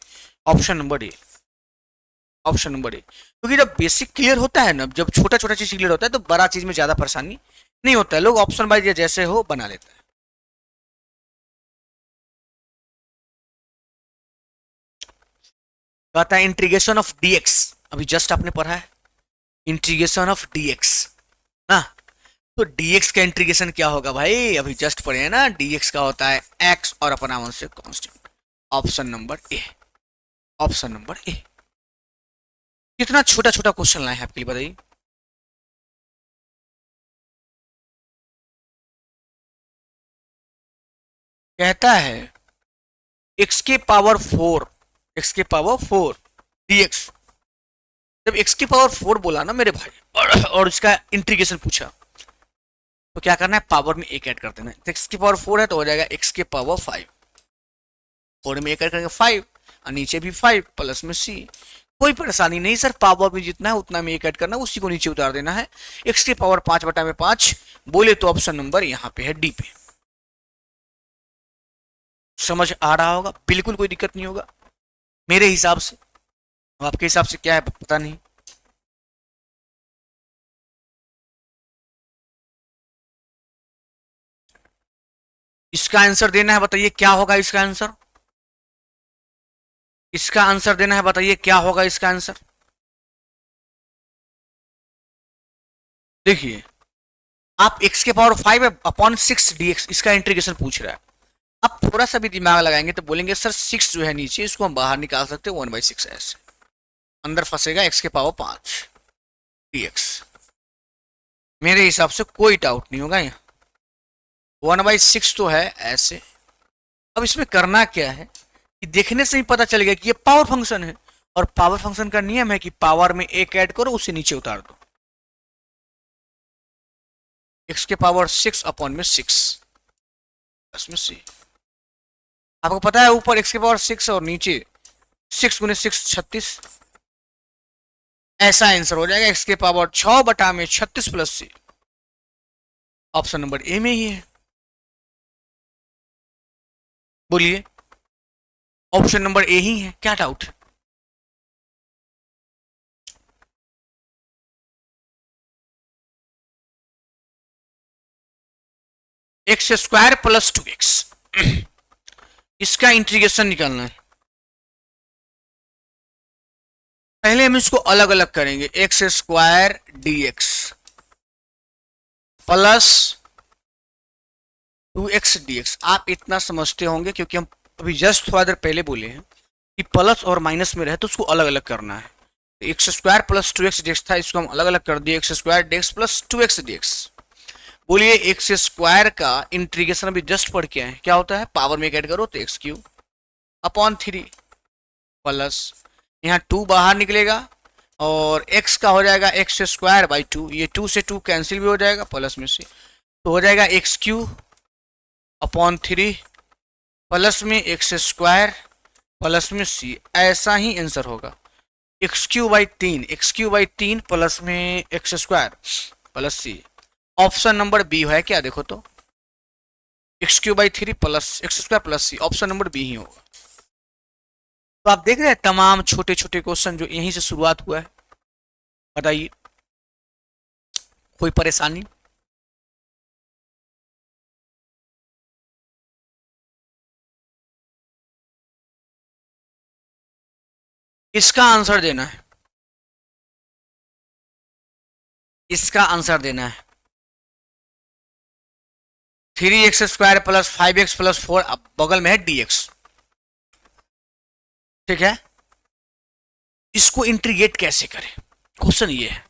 ऑप्शन नंबर ए, ऑप्शन नंबर ए। क्योंकि जब बेसिक क्लियर होता है ना, जब छोटा छोटा चीज क्लियर होता है तो बड़ा चीज में ज्यादा परेशानी नहीं होता है, लोग ऑप्शन वाइज या जैसे हो बना लेते हैं। कहता है इंटीग्रेशन ऑफ dx, अभी जस्ट आपने पढ़ा है इंटीग्रेशन ऑफ dx ना, तो dx का इंटीग्रेशन क्या होगा भाई, अभी जस्ट पढ़े हैं ना, dx का होता है x और अपना वन से कांस्टेंट। ऑप्शन नंबर ए, ऑप्शन नंबर ए। कितना छोटा छोटा क्वेश्चन लाए हैं आपके लिए, बताइए। कहता है x⁴ dx। जब x⁴ बोला ना मेरे भाई और इसका इंटीग्रेशन पूछा, तो क्या करना है, पावर में एक ऐड कर देना है। तो x⁴ है तो हो जाएगा x⁵, 4 में एक ऐड करेंगे 5 और नीचे भी 5 प्लस में c। कोई परेशानी नहीं सर, पावर में जितना है उतना में एक ऐड करना, उसी को नीचे उतार देना है। x⁵ 5/5 बोले तो ऑप्शन नंबर यहाँ पे है डी पे। समझ आ रहा होगा, बिल्कुल कोई दिक्कत नहीं होगा मेरे हिसाब से। आपके हिसाब से क्या है पता नहीं। इसका आंसर देना है, बताइए क्या होगा इसका आंसर। इसका आंसर देना है, बताइए क्या होगा इसका आंसर। देखिए आप x⁵5/6 dx इसका इंटीग्रेशन पूछ रहा है। आप थोड़ा सा भी दिमाग लगाएंगे तो बोलेंगे सर 6 जो है नीचे, इसको हम बाहर निकाल सकते हैं 1/6 ऐसे, अंदर फंसेगा x⁵5 dx। मेरे हिसाब से कोई डाउट नहीं होगा यहाँ, 1/6 तो है ऐसे। अब इसमें करना क्या है कि देखने से ही पता चल गया कि ये पावर फंक्शन है, और पावर फंक्शन का नियम है कि पावर में एक ऐड करो उसे नीचे उतार दो। x⁵6/6 प्लस में c। आपको पता है ऊपर x⁵6 और नीचे 6 × 6 36, ऐसा आंसर हो जाएगा x⁵6/36 plus c। Option number ए में ही है, बोलिए। ऑप्शन नंबर ए ही है, क्या doubt. X square plus 2x, इसका इंटीग्रेशन निकालना है। पहले हम इसको अलग अलग करेंगे, x square d x plus 2x dx। आप इतना समझते होंगे क्योंकि हम अभी जस्ट थोड़ा देर पहले बोले हैं कि प्लस और माइनस में रहे तो उसको अलग अलग करना है। X square plus 2x dx था, इसको हम अलग अलग कर दिए, x square dx plus 2x dx। बोलिए एक्स स्क्वायर का इंटीग्रेशन अभी जस्ट पढ़ के आए, क्या होता है, पावर में ऐड करो तो एक्स क्यूब अपॉन 3 प्लस यहाँ 2 बाहर निकलेगा और x का हो जाएगा एक्स स्क्वायर बाई 2, ये 2 से 2 कैंसिल भी हो जाएगा प्लस में से, तो हो जाएगा एक्स क्यूब अपॉन 3 प्लस में एक्स स्क्वायर प्लस में c। ऐसा ही आंसर होगा, एक्स क्यू बाई 3 प्लस में x square plus c। Option number B है क्या, देखो तो x cube by 3 plus x square plus c, option number B ही होगा। तो आप देख रहे हैं तमाम छोटे छोटे क्वेश्चन जो यहीं से शुरुआत हुआ है। बताइए कोई परेशानी? इसका आंसर देना है, इसका आंसर देना है। 3x square plus 5x plus 4, अब बगल में है dx, ठीक है। इसको इंटीग्रेट कैसे करें, क्वेश्चन ये है।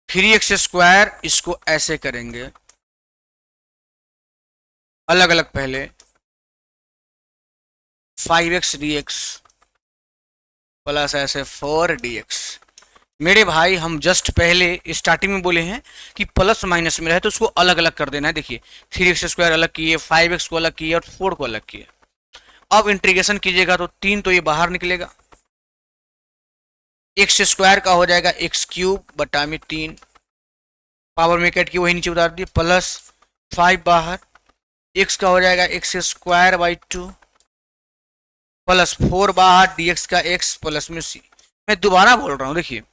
3x स्क्वायर इसको ऐसे करेंगे अलग अलग, पहले 5x dx प्लस ऐसे 4 dx। मेरे भाई हम जस्ट पहले स्टार्टिंग में बोले हैं कि प्लस माइनस में रहे तो उसको अलग अलग कर देना है। देखिए 3x स्क्वायर अलग किए, 5x को अलग किए और 4 को अलग किए। अब इंटीग्रेशन कीजिएगा तो 3 तो ये बाहर निकलेगा, एक्स स्क्वायर का हो जाएगा एक्स क्यूब बटा में 3, पावर में कैट की वही नीचे उतार दिए, प्लस 5 बाहर, एक्स का हो जाएगा एक्स स्क्वायर बाई 2 प्लस 4 बाहर, dx का x प्लस में c। मैं दोबारा बोल रहा हूँ, देखिए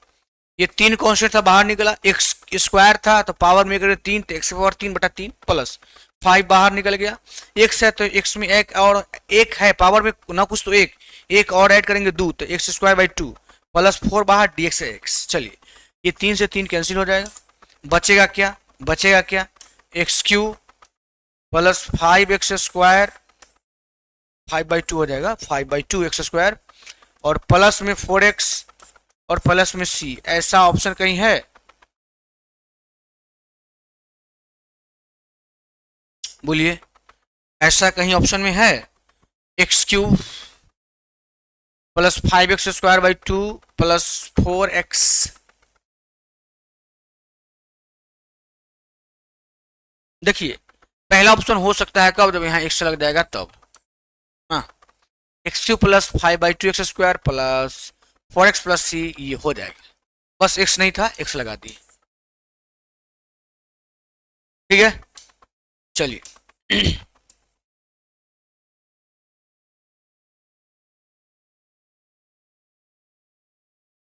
ये 3 कॉन्स्टेंट था बाहर निकला, एक्स स्क्वायर था तो पावर में कर 3 तो एक्स पावर 3 बटा 3 प्लस 5 बाहर निकल गया, x है तो x में एक और एक है, पावर में ना कुछ तो एक और ऐड करेंगे 2 तो एक्स स्क्वायर बाई 2 प्लस 4 बाहर dx है x। चलिए ये 3 से 3 कैंसिल हो जाएगा, बचेगा क्या, बचेगा क्या, x cube plus 5x square 5/2 हो जाएगा, 5/2 एक्स स्क्वायर और प्लस में 4x और प्लस में c। ऐसा ऑप्शन कहीं है? बोलिए ऐसा कहीं ऑप्शन में है? X cube plus 5x square by 2 plus 4x। देखिए पहला ऑप्शन हो सकता है कब, जब यहाँ x लग जाएगा तब। हाँ x cube plus 5/2 x square plus 4x plus c, ये हो जाएगा। बस x नहीं था, x लगा दिए, ठीक है। चलिए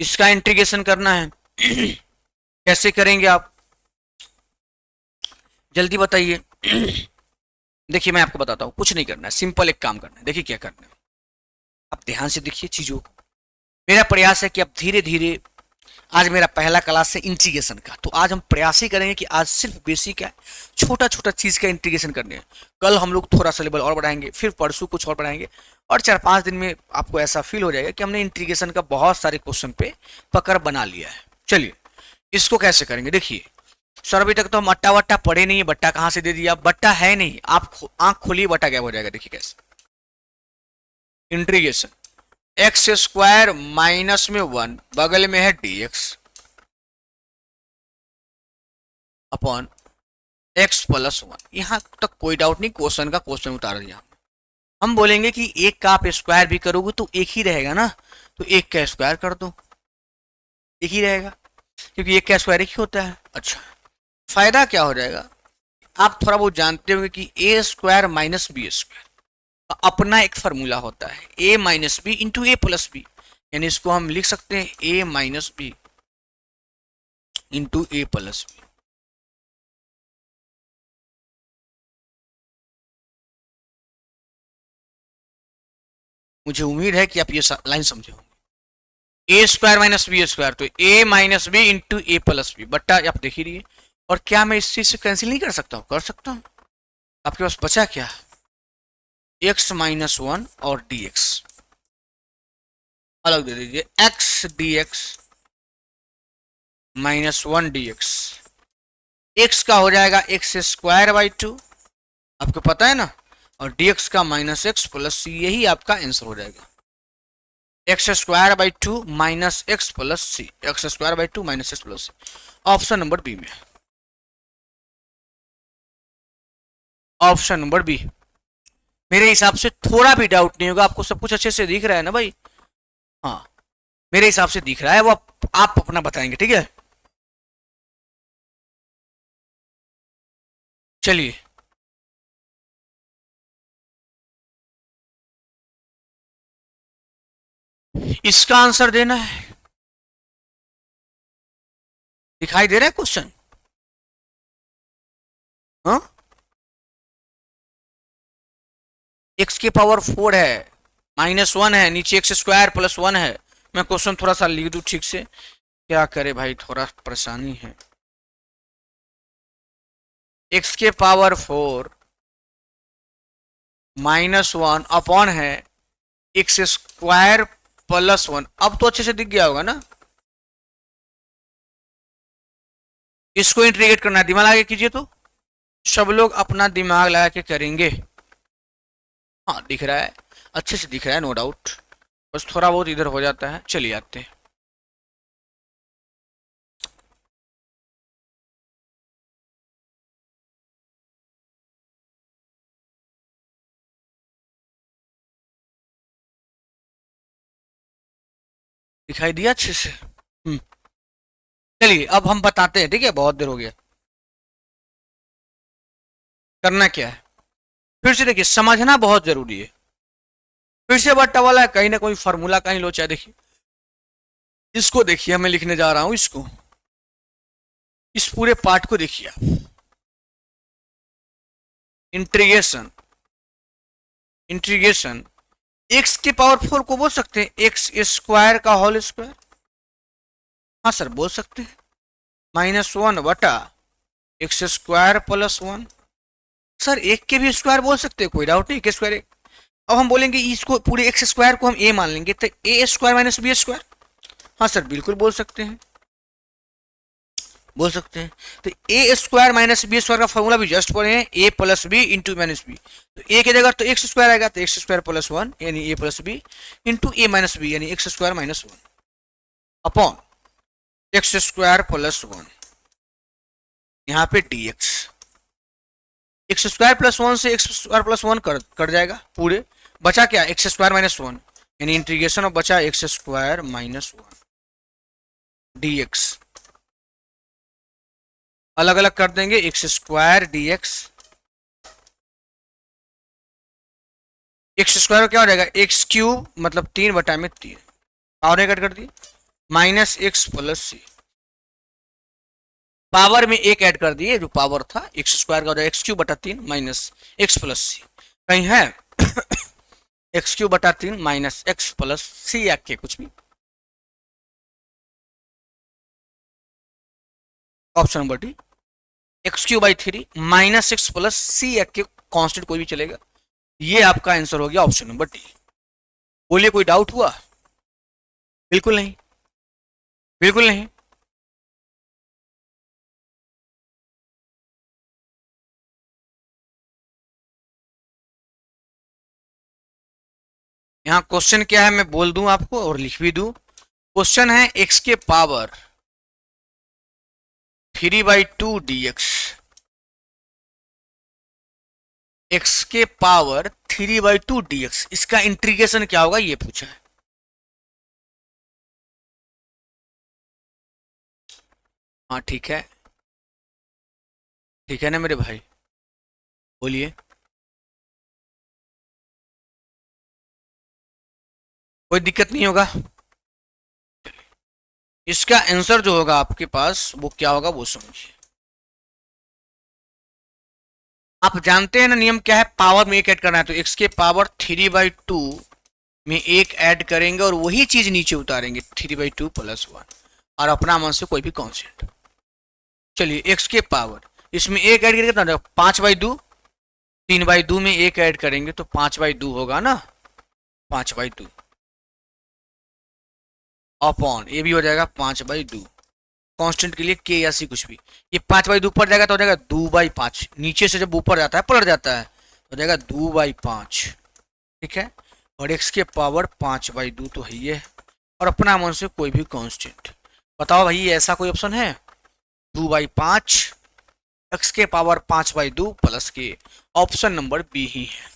इसका इंटीग्रेशन करना है कैसे करेंगे आप, जल्दी बताइए। देखिए मैं आपको बताता हूँ, कुछ नहीं करना है, सिंपल एक काम करना है। देखिए क्या करना है, आप ध्यान से देखिए चीजों को। मेरा प्रयास है कि आप धीरे धीरे, आज मेरा पहला क्लास है इंटीग्रेशन का, तो आज हम प्रयास ही करेंगे कि आज सिर्फ बेसिक है, छोटा छोटा चीज का इंटीग्रेशन करने हैं। कल हम लोग थोड़ा सा लेवल और बढ़ाएंगे, फिर परसों कुछ और बढ़ाएंगे, और 4-5 दिन में आपको ऐसा फील हो जाएगा कि हमने इंटीग्रेशन का बहुत सारे क्वेश्चन पे पकड़ बना लिया है। चलिए इसको कैसे करेंगे, देखिए सर अभी तक तो हम अट्टा वट्टा पढ़े नहीं है, बट्टा कहाँ से दे दिया, बट्टा है नहीं, आप आंख खोलिए बट्टा क्या हो जाएगा। देखिए कैसे इंटीग्रेशन, एक्स स्क्वायर माइनस में 1 बगल में है dx अपॉन x प्लस 1। यहां तक कोई डाउट नहीं, क्वेश्चन का क्वेश्चन उतार दिया। हम बोलेंगे कि एक का आप स्क्वायर भी करोगे तो एक ही रहेगा ना, तो एक का स्क्वायर कर दो, एक ही रहेगा क्योंकि एक का स्क्वायर एक ही होता है। अच्छा फायदा क्या हो जाएगा, आप थोड़ा बहुत जानते होंगे कि A square minus B square अपना एक फार्मूला होता है, a minus B into A plus B, यानी इसको हम लिख सकते हैं a minus B into A plus B. मुझे उम्मीद है कि आप ये लाइन समझे होंगे। A square minus B square, तो A minus B into A plus B बट्टा, आप देख ही रही है। और क्या मैं इस चीज से कैंसिल नहीं कर सकता हूँ? कर सकता हूँ। आपके पास बचा क्या? एक्स माइनस वन और डी एक्स अलग दे दीजिए, x D x minus one d x. X का हो जाएगा एक्स स्क्वायर बाई टू, आपको पता है ना, और dx का माइनस एक्स प्लस सी, यही आपका आंसर हो जाएगा। X square by two minus x plus C, x square by two minus x plus C, option number B में। Option number B. मेरे हिसाब से थोड़ा भी डाउट नहीं होगा, आपको सब कुछ अच्छे से दिख रहा है ना भाई? हाँ, मेरे हिसाब से दिख रहा है, वो आप अपना बताएंगे, ठीक है? चलिए, इसका आंसर देना है। दिखाई दे रहा है क्वेश्चन? हाँ, एक्स की पावर 4 है, माइनस वन है, नीचे एक्स स्क्वायर प्लस वन है। मैं क्वेश्चन थोड़ा सा लिख दूं ठीक से, क्या करे भाई, थोड़ा परेशानी है। एक्स के पावर 4 माइनस वन अपॉन है एक्स स्क्वायर प्लस वन। अब तो अच्छे से दिख गया होगा ना? इसको इंटीग्रेट करना है, दिमाग लगा के कीजिए, तो सब लोग अपना दिमाग लगा के करेंगे। हाँ, दिख रहा है, अच्छे से दिख रहा है, नो डाउट, बस थोड़ा बहुत इधर हो जाता है। चलिए आते हैं। दिखाई दिया अच्छे से? चलिए अब हम बताते हैं, ठीक है? बहुत देर हो गया। करना क्या है, फिर से देखिए, समझना बहुत जरूरी है। फिर से बट्टा वाला है, कहीं ना कोई फॉर्मूला कहीं लोचा। देखिए, इसको देखिए, मैं लिखने जा रहा हूं इसको, इस पूरे पार्ट को देखिए आप। इंटीग्रेशन, इंटीग्रेशन एक्स के पावर 4 को बोल सकते हैं एक्स स्क्वायर का होल स्क्वायर। हाँ सर, बोल सकते हैं, माइनस वन बटा x square plus one. Sir, एक के भी स्क्वायर बोल सकते हैं, कोई डाउट नहीं, के स्क्वायर एक। अब हम बोलेंगे इसको, पूरे एक्स स्क्वायर को हम ए मान लेंगे, तो A square minus B square. हाँ सर, बिल्कुल बोल सकते हैं, बोल सकते हैं। तो A square minus B square का फॉर्मूला भी जस्ट पढ़े हैं, A plus B into minus B. तो ए की जगह तो एक्स स्क्वायर आएगा, तो एक्स स्क्वायर प्लस वन यानी A plus B into A minus B यानी x square minus one upon x square plus one, यहाँ पे d x. X square plus one से x square plus one cut जाएगा पूरे, बचा क्या, x square minus one, यानी integration of बचा x square minus one d x. अलग अलग कर देंगे, x square d x. X square क्या हो जाएगा, एक्स क्यूब मतलब 3 में 3, पावर कट कर दी, माइनस एक्स प्लस सी, पावर में एक ऐड कर दिए, जो पावर था एक्स स्क्वायर का हो जाएगा एक्स क्यूब बटा 3 माइनस एक्स प्लस सी। कहीं है एक्स क्यूब बटा 3 माइनस एक्स प्लस सी, या के कुछ भी। Option number D, x cube by 3 minus x plus C, या के कॉन्स्टेंट कोई भी चलेगा। ये आपका आंसर हो गया ऑप्शन नंबर डी। बोलिए, कोई डाउट हुआ? बिल्कुल नहीं, बिल्कुल नहीं। यहाँ क्वेश्चन क्या है, मैं बोल दूं आपको और लिख भी दूं। क्वेश्चन है एक्स के पावर 3/2 dx, एक्स के पावर 3/2 dx, इसका इंटीग्रेशन क्या होगा ये पूछा है। हाँ ठीक है, ठीक है ना मेरे भाई, बोलिए। कोई दिक्कत नहीं होगा। इसका आंसर जो होगा आपके पास वो क्या होगा वो समझिए। आप जानते हैं ना नियम क्या है, पावर में एक ऐड करना है, तो एक्स के पावर 3/2 में एक ऐड करेंगे और वही चीज नीचे उतारेंगे 3/2 + 1 और अपना मन से कोई भी कांस्टेंट। चलिए x के पावर, इसमें एक ऐड करके कितना 5/2, 3/2 में एक ऐड करेंगे तो 5/2 होगा ना, 5/2 अपॉन ये भी हो जाएगा 5/2। कांस्टेंट के लिए के या सी कुछ भी, ये 5/2 ऊपर जाएगा तो हो जाएगा 2/5, नीचे से जब ऊपर जाता है पलट जाता है तो हो जाएगा 2/5। ठीक है, और x के पावर 5/2 तो है ये, और अपना मन से कोई भी कांस्टेंट। बताओ भाई ऐसा कोई ऑप्शन है? 2/5 x के पावर 5/2 प्लस के, ऑप्शन नंबर बी ही है।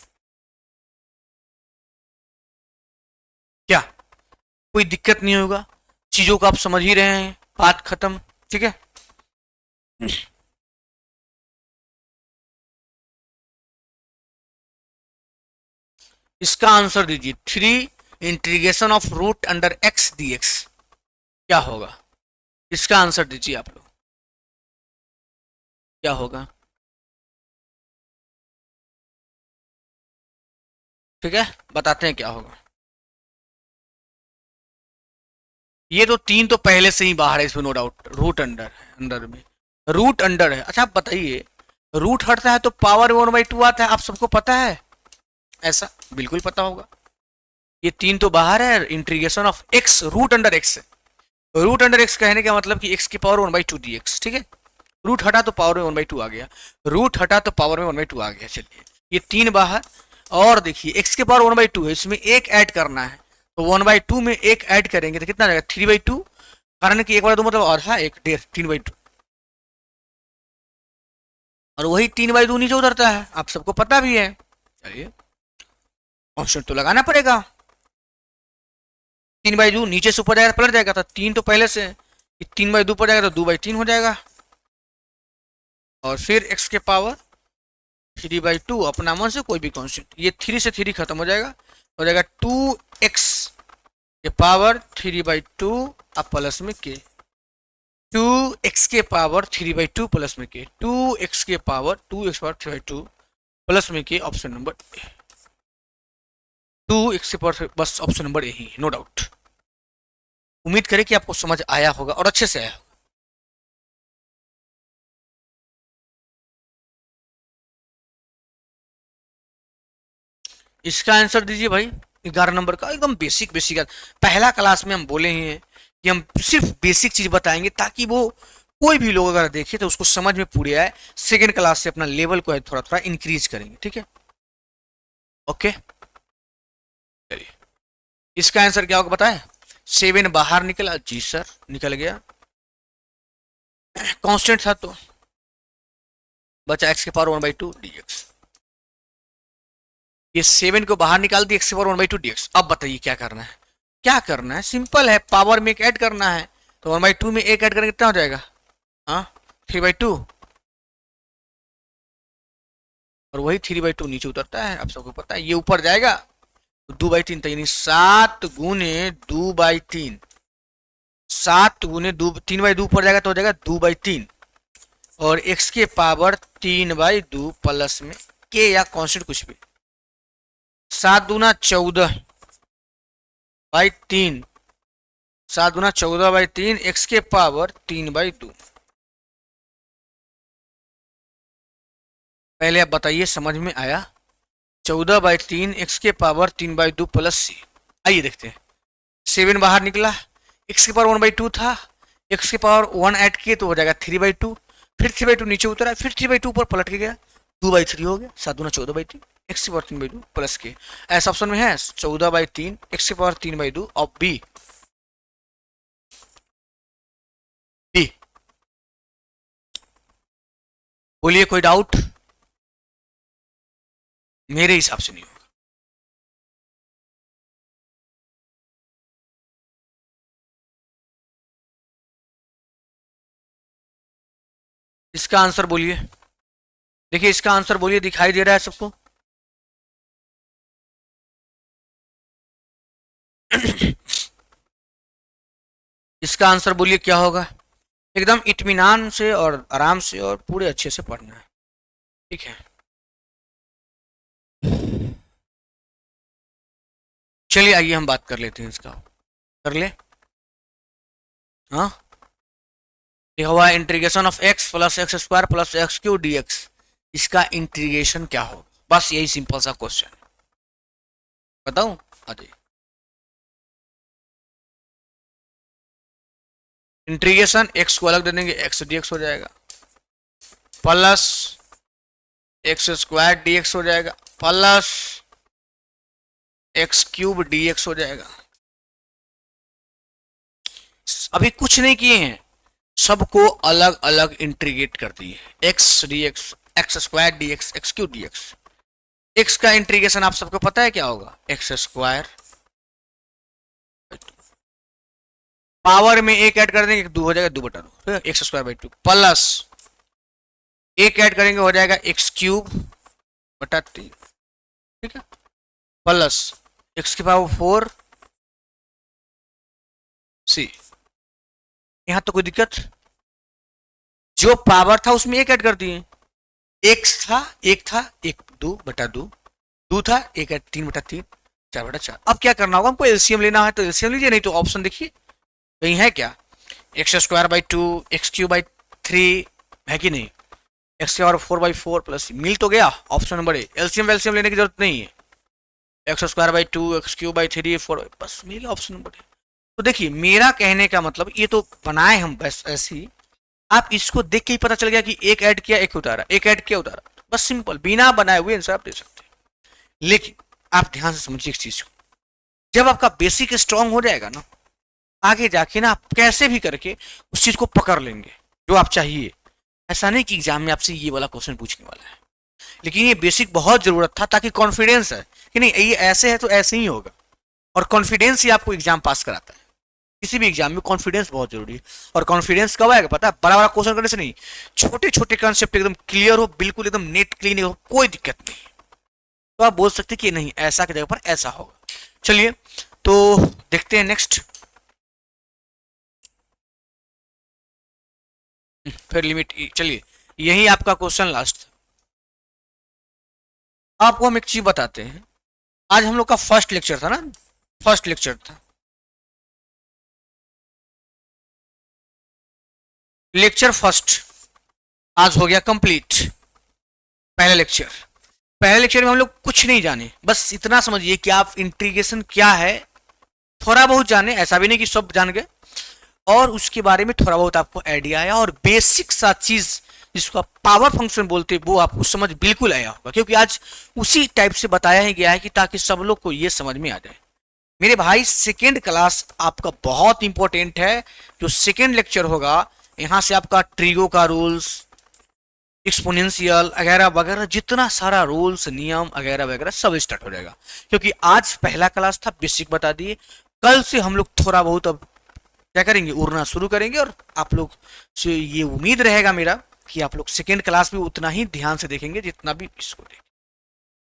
क्या कोई दिक्कत नहीं होगा? चीजों को आप समझ ही रहे हैं, बात खत्म। ठीक है, इसका आंसर दीजिए। 3 integration of root under x dx क्या होगा? इसका आंसर दीजिए आप लोग, क्या होगा? ठीक है, बताते हैं क्या होगा। ये तो 3 तो पहले से ही बाहर है इसमें, नो डाउट। रूट अंडर है, अंडर में रूट अंडर है। अच्छा आप बताइए, रूट हटता है तो पावर 1/2 आता है, आप सबको पता है? ऐसा बिल्कुल पता होगा। ये 3 तो बाहर है, integration of x root under x है। रूट अंडर x कहने का मतलब कि x की पावर 1/2 dx। ठीक है, रूट हटा तो पावर में 1/2 आ गया, रूट हटा तो पावर में 1/2 आ गया। चलिए ये 3 बाहर, और देखिए x की पावर 1/2 है, इसमें एक ऐड करना है तो 1/2 में एक ऐड करेंगे तो कितना जाएगा 3/2, कारण कि 1/2 मतलब आधा, एक डेढ़, 3/2, और वही 3/2 नीचे उतरता है, आप सबको पता भी है। चलिए कांस्टेंट तो लगाना पड़ेगा। 3/2 नीचे से ऊपर जाएगा पलट जाएगा, तो 3 तो पहले से 3/2 पर जाएगा तो 2/3 हो जाएगा, और फिर x के पावर 3/2 अपना मन से कोई भी कांस्टेंट। ये 3 से 3 खत्म हो जाएगा 2x के पावर 3/2 अब प्लस में k, 2x के पावर 3/2 प्लस में k, 2x के पावर 3/2 प्लस में k, option number A. 2x के पावर, बस ऑप्शन नंबर ए ही, नो डाउट। उम्मीद करें कि आपको समझ आया होगा और अच्छे से आया होगा। इसका आंसर दीजिए भाई, 11 नंबर का, एकदम बेसिक बेसिक। पहला क्लास में हम बोले ही हैं कि हम सिर्फ बेसिक चीज बताएंगे ताकि वो कोई भी लोग अगर देखे तो उसको समझ में पूरे आए। सेकेंड क्लास से अपना लेवल को थोड़ा थोड़ा इंक्रीज करेंगे। ठीक है, ओके। चलिए इसका आंसर क्या होगा बताएं? 7 बाहर निकला, जी सर निकल गया, कांस्टेंट था तो बचा x के पावर 1/2 dx। ये 7 को बाहर निकाल दिया, x के पावर 1/2 dx। अब बताइए क्या करना है? क्या करना है? सिंपल है, पावर में एक ऐड करना है तो 1/2 में एक ऐड करके कितना हो जाएगा? हाँ 3/2, और वही 3/2 नीचे उतरता है, आप सबको पता है। ये ऊपर जाएगा तो 2/3 यानी 7 गुने 2/3, 7 गुने 2, 3/2 ऊपर जाएगा तो हो जाएगा 2/3, और x के पावर 3/2 प्लस में k या कांस्टेंट कुछ भी, 7 दूना 14/3, 7 गुना 14/3, x के पावर 3/2। पहले आप बताइए समझ में आया? 14/3 x के पावर 3/2 प्लस सी। आइए देखते हैं, 7 बाहर निकला, x के पावर 1/2 था, x के पावर 1 ऐड किए तो हो जाएगा 3/2, फिर 3/2 नीचे उतरा, फिर 3/2 ऊपर पलट के गया, 2/3 हो गया, 7 गुना 14/3 x के पावर 3/2 प्लस के। ऐसा ऑप्शन में है 14/3 x के पावर 3/2 और बी, बी। बोलिए कोई डाउट? मेरे हिसाब से नहीं होगा। इसका आंसर बोलिए, देखिए इसका आंसर बोलिए, दिखाई दे रहा है सबको? इसका आंसर बोलिए क्या होगा? एकदम इत्मीनान से और आराम से और पूरे अच्छे से पढ़ना है। ठीक है, चलिए आइए हम बात कर लेते हैं इसका, कर ले। हाँ, लिखा हुआ है integration of x plus x square plus x Q D x, इसका इंटीग्रेशन क्या होगा, बस यही सिंपल सा क्वेश्चन है, बताऊं? आ जाइए। इंटीग्रेशन एक्स को अलग दे देंगे, एक्स डी एक्स हो जाएगा, plus x square d x हो जाएगा, plus x cube D x हो जाएगा। अभी कुछ नहीं किए हैं, सबको अलग अलग इंटीग्रेट कर दिए, x D x, x square d x, x cube D x. X का इंटीग्रेशन आप सबको पता है क्या होगा, एक्स स्क्वायर, पावर में एक ऐड कर देंगे, दो हो जाएगा, 2/2 एक्स स्क्वायर बाई 2, प्लस एक ऐड करेंगे हो जाएगा एक्स क्यूब बटा 3, ठीक है, प्लस एक्स की पावर 4 सी। यहां तो कोई दिक्कत, जो पावर था उसमें एक ऐड कर दिए, एक्स था, एक था, एक 2/2, 2 था, एक ऐड 3/3, 4/4। अब क्या करना होगा, हमको एलसीएम लेना है, तो एलसीएम लीजिए, नहीं तो ऑप्शन देखिए वही है क्या, x square by 2, x cube by 3 है कि नहीं, एक्स की पावर 4/4 प्लस, मिल तो गया ऑप्शन नंबर ए। एलसीएम वेलसीएम लेने की जरूरत नहीं है, x square by 2, x cube by 3, 4, बस मिल गया ऑप्शन नंबर ए। तो देखिए मेरा कहने का मतलब, ये तो बनाए हम बस ऐसे ही, आप इसको देख के ही पता चल गया कि एक ऐड किया एक उतारा, एक ऐड किया उतारा, बस सिंपल, बिना बनाए हुए आंसर आप दे सकते हैं। लेकिन आप ध्यान से समझिए इस चीज को, जब आपका बेसिक स्ट्रांग हो जाएगा ना, आगे जाके ना आप कैसे भी करके उस चीज को पकड़ लेंगे जो आप चाहिए। ऐसा नहीं कि एग्जाम में आपसे ये वाला क्वेश्चन पूछने वाला है, लेकिन ये बेसिक बहुत जरूरत था, ताकि कॉन्फिडेंस है कि नहीं ये ऐसे है तो ऐसे ही होगा, और कॉन्फिडेंस ही आपको एग्जाम पास कराता है। किसी भी एग्जाम में कॉन्फिडेंस बहुत जरूरी है, और कॉन्फिडेंस कब आएगा पता है, बड़ा बड़ा क्वेश्चन करने से नहीं, छोटे छोटे कॉन्सेप्ट एकदम क्लियर हो, बिल्कुल एकदम नेट क्लीन हो, कोई दिक्कत नहीं, तो आप बोल सकते कि नहीं ऐसा की जगह पर ऐसा होगा। चलिए तो देखते हैं नेक्स्ट, फिर लिमिट, चलिए यही आपका क्वेश्चन लास्ट था। आपको हम एक चीज बताते हैं, आज हम लोग का फर्स्ट लेक्चर था ना, फर्स्ट लेक्चर था, लेक्चर फर्स्ट आज हो गया कंप्लीट। पहला लेक्चर, पहले लेक्चर में हम लोग कुछ नहीं जाने, बस इतना समझिए कि आप इंटीग्रेशन क्या है थोड़ा बहुत जाने, ऐसा भी नहीं कि सब जान गए, और उसके बारे में थोड़ा बहुत आपको आइडिया आया, और बेसिक सा चीज जिसको आप पावर फंक्शन बोलते हैं वो आपको समझ बिल्कुल आया होगा, क्योंकि आज उसी टाइप से बताया ही गया है कि ताकि सब लोग को ये समझ में आ जाए। मेरे भाई सेकेंड क्लास आपका बहुत इंपॉर्टेंट है, जो सेकेंड लेक्चर होगा यहां से आपका ट्रिगो का रूल्स, एक्सपोनेंशियल वगैरह वगैरह, जितना सारा रूल्स नियम वगैरह वगैरह सब स्टार्ट हो जाएगा, क्योंकि आज पहला क्लास था, बेसिक बता दिए, कल से हम लोग थोड़ा बहुत अब क्या करेंगे, उड़ना शुरू करेंगे, और आप लोग से ये उम्मीद रहेगा मेरा कि आप लोग सेकेंड क्लास भी उतना ही ध्यान से देखेंगे जितना भी इसको देखें,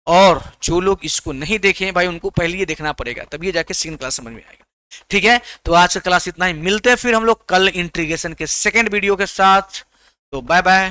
और जो लोग इसको नहीं देखें भाई उनको पहले ये देखना पड़ेगा, तब ये जाके सेकेंड क्लास समझ में आएगा। ठीक है, तो आज का क्लास इतना ही, मिलते हैं फिर हम लोग कल इंटीग्रेशन के सेकेंड वीडियो के साथ, तो बाय बाय।